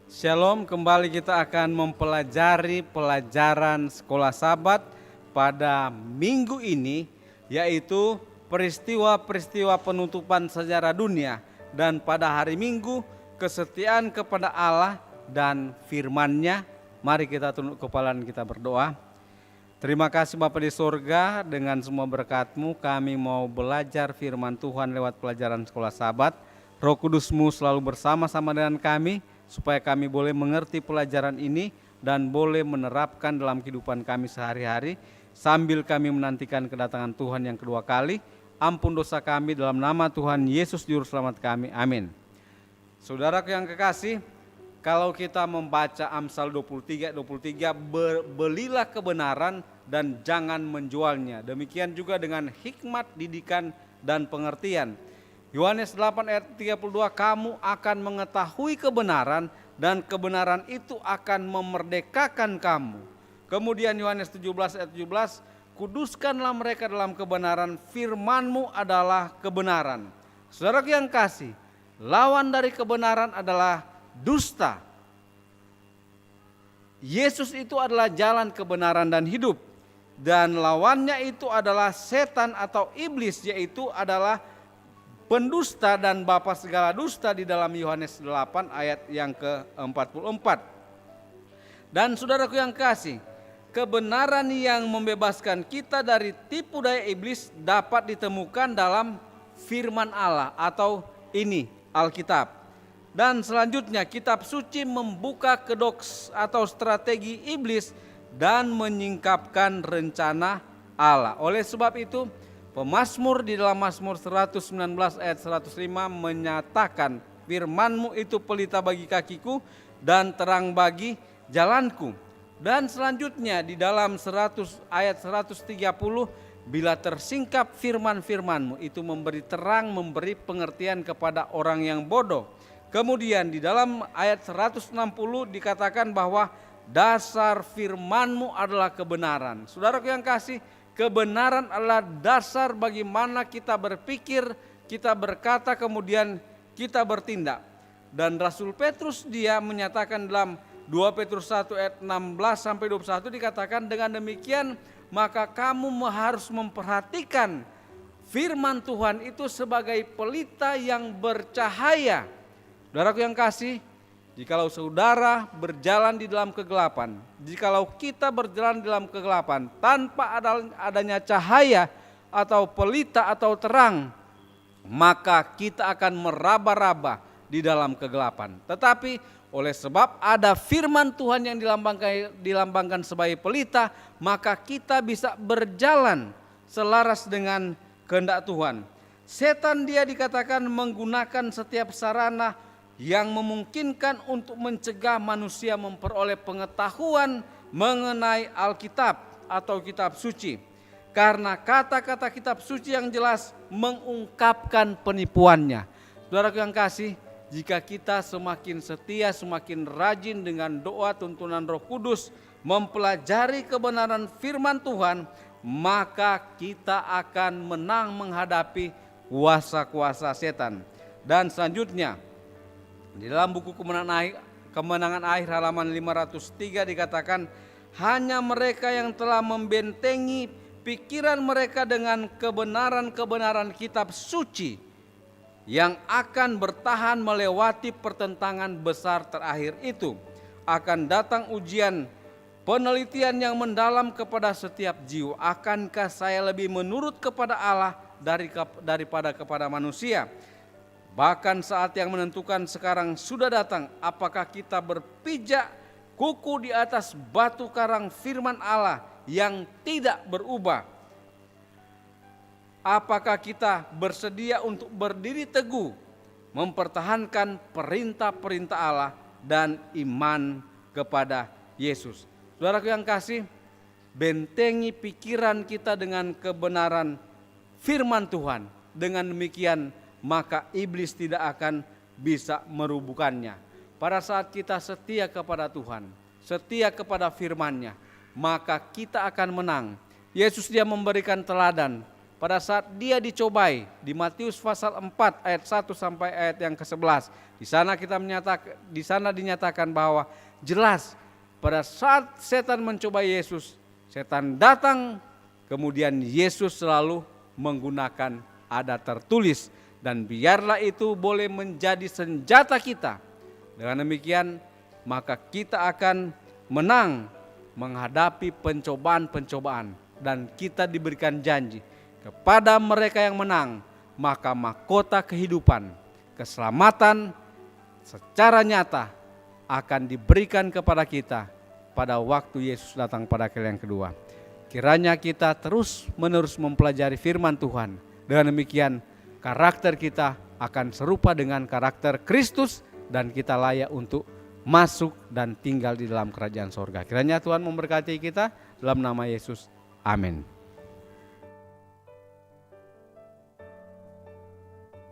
Shalom, kembali kita akan mempelajari pelajaran sekolah Sabat pada minggu ini, yaitu peristiwa-peristiwa penutupan sejarah dunia, dan pada hari Minggu kesetiaan kepada Allah dan firman-Nya. Mari kita tunduk kepala dan kita berdoa. Terima kasih Bapa di surga, dengan semua berkat-Mu kami mau belajar firman Tuhan lewat pelajaran sekolah Sabat. Roh Kudus-Mu selalu bersama-sama dengan kami, supaya kami boleh mengerti pelajaran ini dan boleh menerapkan dalam kehidupan kami sehari-hari, sambil kami menantikan kedatangan Tuhan yang kedua kali. Ampun dosa kami dalam nama Tuhan Yesus Juru Selamat kami, amin. Saudaraku yang kekasih, kalau kita membaca Amsal 23, belilah kebenaran dan jangan menjualnya. Demikian juga dengan hikmat, didikan, dan pengertian. Yohanes 8 ayat 32, kamu akan mengetahui kebenaran dan kebenaran itu akan memerdekakan kamu. Kemudian Yohanes 17 ayat 17, kuduskanlah mereka dalam kebenaran, firman-Mu adalah kebenaran. Saudara yang kasih, lawan dari kebenaran adalah dusta. Yesus itu adalah jalan kebenaran dan hidup, dan lawannya itu adalah setan atau iblis, yaitu adalah pendusta dan bapa segala dusta di dalam Yohanes 8 ayat yang ke-44. Dan saudaraku yang kasih, kebenaran yang membebaskan kita dari tipu daya iblis dapat ditemukan dalam firman Allah atau ini Alkitab. Dan selanjutnya kitab suci membuka kedok atau strategi iblis dan menyingkapkan rencana Allah. Oleh sebab itu Pemazmur di dalam Mazmur 119 ayat 105 menyatakan, firman-Mu itu pelita bagi kakiku dan terang bagi jalanku. Dan selanjutnya di dalam ayat 130, bila tersingkap firman-firman-Mu itu memberi terang, memberi pengertian kepada orang yang bodoh. Kemudian di dalam ayat 160 dikatakan bahwa dasar firman-Mu adalah kebenaran. Saudaraku yang kasih, kebenaran adalah dasar bagaimana kita berpikir, kita berkata, kemudian kita bertindak. Dan Rasul Petrus dia menyatakan dalam 2 Petrus 1 ayat 16-21 dikatakan, dengan demikian maka kamu harus memperhatikan firman Tuhan itu sebagai pelita yang bercahaya. Saudaraku yang kasih, jikalau saudara berjalan di dalam kegelapan, jikalau kita berjalan di dalam kegelapan tanpa adanya cahaya atau pelita atau terang, maka kita akan meraba-raba di dalam kegelapan. Tetapi oleh sebab ada firman Tuhan yang dilambangkan sebagai pelita, maka kita bisa berjalan selaras dengan kehendak Tuhan. Setan dia dikatakan menggunakan setiap sarana yang memungkinkan untuk mencegah manusia memperoleh pengetahuan mengenai Alkitab atau kitab suci. Karena kata-kata kitab suci yang jelas mengungkapkan penipuannya. Saudara yang kasih, jika kita semakin setia, semakin rajin dengan doa tuntunan Roh Kudus, mempelajari kebenaran firman Tuhan, maka kita akan menang menghadapi kuasa-kuasa setan. Dan selanjutnya, di dalam buku Kemenangan Akhir halaman 503 dikatakan, hanya mereka yang telah membentengi pikiran mereka dengan kebenaran-kebenaran kitab suci yang akan bertahan melewati pertentangan besar terakhir itu. Akan datang ujian penelitian yang mendalam kepada setiap jiwa. Akankah saya lebih menurut kepada Allah daripada kepada manusia? Bahkan saat yang menentukan sekarang sudah datang. Apakah kita berpijak kuku di atas batu karang firman Allah yang tidak berubah? Apakah kita bersedia untuk berdiri teguh mempertahankan perintah-perintah Allah dan iman kepada Yesus? Saudaraku yang kasih, bentengi pikiran kita dengan kebenaran firman Tuhan. Dengan demikian maka iblis tidak akan bisa merubuhkannya. Pada saat kita setia kepada Tuhan, setia kepada firman-Nya, maka kita akan menang. Yesus dia memberikan teladan pada saat dia dicobai di Matius pasal 4 ayat 1 sampai ayat yang ke-11. Di sana dinyatakan bahwa jelas pada saat setan mencobai Yesus, setan datang, kemudian Yesus selalu menggunakan ada tertulis, dan biarlah itu boleh menjadi senjata kita. Dengan demikian maka kita akan menang menghadapi pencobaan-pencobaan, dan kita diberikan janji kepada mereka yang menang, maka mahkota kehidupan, keselamatan secara nyata akan diberikan kepada kita pada waktu Yesus datang pada kali yang kedua. Kiranya kita terus menerus mempelajari firman Tuhan. Dengan demikian karakter kita akan serupa dengan karakter Kristus, dan kita layak untuk masuk dan tinggal di dalam kerajaan sorga. Kiranya Tuhan memberkati kita dalam nama Yesus. Amin.